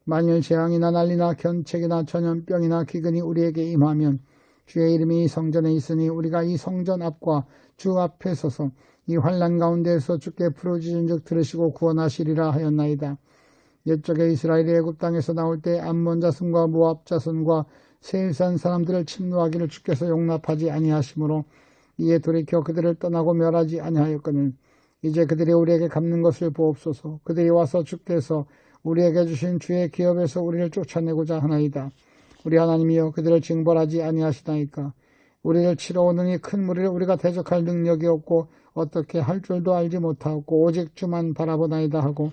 만일 재앙이나 난리나 견책이나 전염병이나 기근이 우리에게 임하면 주의 이름이 이 성전에 있으니 우리가 이 성전 앞과 주 앞에 서서 이 환난 가운데에서 주께 부르짖은즉 들으시고 구원하시리라 하였나이다. 옛적에 이스라엘이 애굽 땅에서 나올 때 암몬 자손과 모압 자손과 세일산 사람들을 침노하기를 주께서 용납하지 아니하시므로 이에 돌이켜 그들을 떠나고 멸하지 아니하였거늘 이제 그들이 우리에게 갚는 것을 보옵소서. 그들이 와서 주께서 우리에게 주신 주의 기업에서 우리를 쫓아내고자 하나이다. 우리 하나님이여 그들을 징벌하지 아니하시나이까? 우리를 치러 오느니 큰 무리를 우리가 대적할 능력이 없고 어떻게 할 줄도 알지 못하고 오직 주만 바라보나이다 하고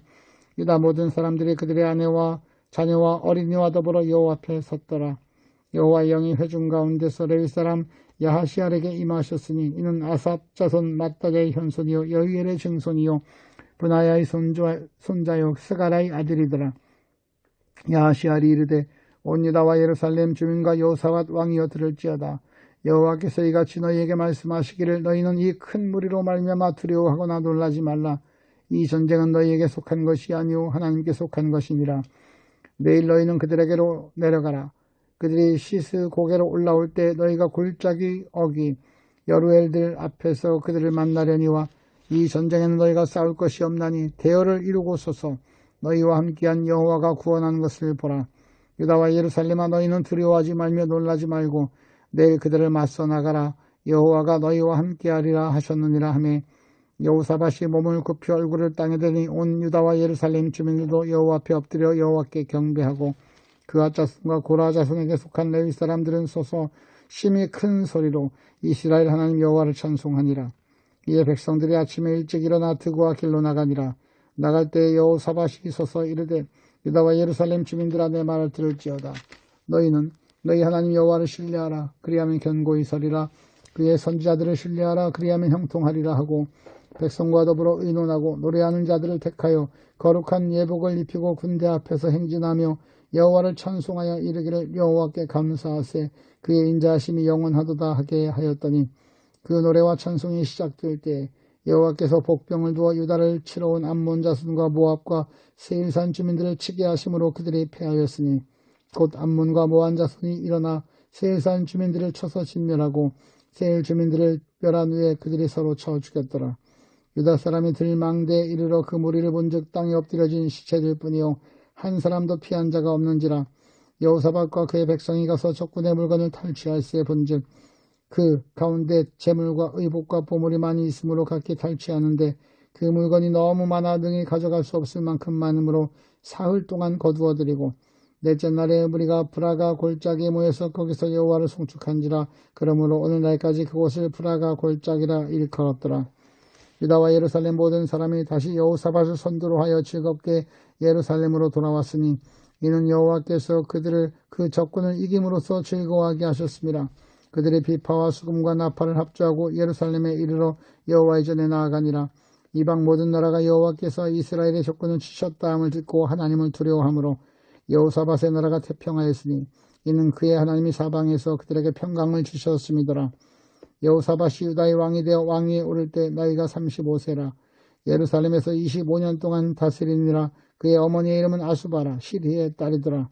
유다 모든 사람들이 그들의 아내와 자녀와 어린이와 더불어 여호와 앞에 섰더라. 여호와의 영이 회중 가운데서 레위 사람 야하시알에게 임하셨으니 이는 아삽 자손 마따의 현손이요 여히엘의 증손이요 분하야의 손자요 스가라의 아들이더라. 야하시알이 이르되 온 유다와 예루살렘 주민과 여호사밧 왕이여 들을지어다. 여호와께서 이같이 너희에게 말씀하시기를 너희는 이 큰 무리로 말미암아 두려워하거나 놀라지 말라. 이 전쟁은 너희에게 속한 것이 아니오 하나님께 속한 것이니라. 내일 너희는 그들에게로 내려가라. 그들이 시스 고개로 올라올 때 너희가 골짜기 어기 여루엘들 앞에서 그들을 만나려니와 이 전쟁에는 너희가 싸울 것이 없나니 대열을 이루고 서서 너희와 함께한 여호와가 구원한 것을 보라. 유다와 예루살렘아 너희는 두려워하지 말며 놀라지 말고 내일 그들을 맞서 나가라. 여호와가 너희와 함께하리라 하셨느니라 하며 여호사밧이 몸을 굽혀 얼굴을 땅에 대니 온 유다와 예루살렘 주민들도 여호와 앞에 엎드려 여호와께 경배하고 그아 자손과 고라 자손에게 속한 레위 사람들은 서서 심히 큰 소리로 이스라엘 하나님 여호와를 찬송하니라. 이에 백성들이 아침에 일찍 일어나 드고와 길로 나가니라. 나갈 때 여호사밧이 서서 이르되 유다와 예루살렘 주민들아 내 말을 들을지어다. 너희는 너희 하나님 여호와를 신뢰하라. 그리하면 견고히 서리라. 그의 선지자들을 신뢰하라. 그리하면 형통하리라 하고 백성과 더불어 의논하고 노래하는 자들을 택하여 거룩한 예복을 입히고 군대 앞에서 행진하며 여호와를 찬송하여 이르기를 여호와께 감사하세 그의 인자하심이 영원하도다 하게 하였더니 그 노래와 찬송이 시작될 때 여호와께서 복병을 두어 유다를 치러 온 암몬 자손과 모압과 세일산 주민들을 치게 하심으로 그들이 패하였으니 곧 암몬과 모압 자손이 일어나 세일산 주민들을 쳐서 진멸하고 세일 주민들을 멸한 후에 그들이 서로 쳐 죽였더라. 유다 사람이 들망대에 이르러 그 무리를 본즉 땅에 엎드려진 시체들 뿐이요 한 사람도 피한 자가 없는지라. 여호사밧과 그의 백성이 가서 적군의 물건을 탈취할세 본즉 그 가운데 재물과 의복과 보물이 많이 있으므로 각기 탈취하는데 그 물건이 너무 많아 능히 가져갈 수 없을 만큼 많으므로 사흘 동안 거두어들이고 넷째 날에 무리가 브라가 골짜기에 모여서 거기서 여호와를 송축한지라. 그러므로 오늘날까지 그곳을 브라가 골짜기라 일컬었더라. 유다와 예루살렘 모든 사람이 다시 여호사밧을 선두로 하여 즐겁게 예루살렘으로 돌아왔으니 이는 여호와께서 그들을 그 적군을 이김으로써 즐거워하게 하셨습니다. 그들의 비파와 수금과 나팔을 합주하고 예루살렘에 이르러 여호와의 전에 나아가니라. 이방 모든 나라가 여호와께서 이스라엘의 조건을 주셨다 함을 듣고 하나님을 두려워하므로 여호사밧의 나라가 태평하였으니 이는 그의 하나님이 사방에서 그들에게 평강을 주셨음이더라. 여호사밧이 유다의 왕이 되어 왕위에 오를 때 나이가 35세라. 예루살렘에서 25년 동안 다스리니라. 그의 어머니의 이름은 아수바라 시리의 딸이더라.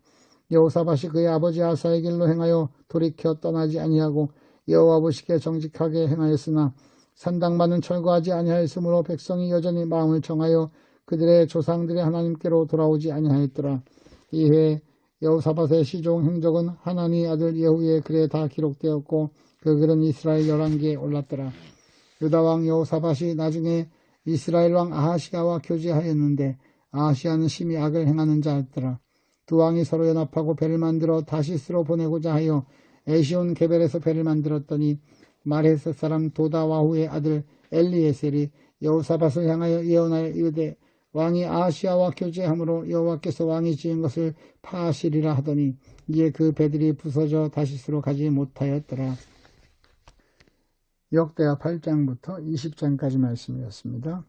여호사밧이 그의 아버지 아사의 길로 행하여 돌이켜 떠나지 아니하고 여호와 보시기에 정직하게 행하였으나 산당반은 철거하지 아니하였으므로 백성이 여전히 마음을 정하여 그들의 조상들의 하나님께로 돌아오지 아니하였더라. 이후에 여호사밧의 시종 행적은 하나니 아들 예후의 글에 다 기록되었고 그 글은 이스라엘 열왕기에 올랐더라. 유다왕 여호사밧이 나중에 이스라엘 왕 아하시아와 교제하였는데 아하시아는 심히 악을 행하는 자였더라. 두 왕이 서로 연합하고 배를 만들어 다시스로 보내고자 하여 에시온 게벨에서 배를 만들었더니 마레스 사람 도다와후의 아들 엘리에셀이 여호사밧을 향하여 예언하여 이르되 왕이 아하시아와 교제함으로 여호와께서 왕이 지은 것을 파하시리라 하더니 이에 그 배들이 부서져 다시스로 가지 못하였더라. 역대하 8장부터 20장까지 말씀이었습니다.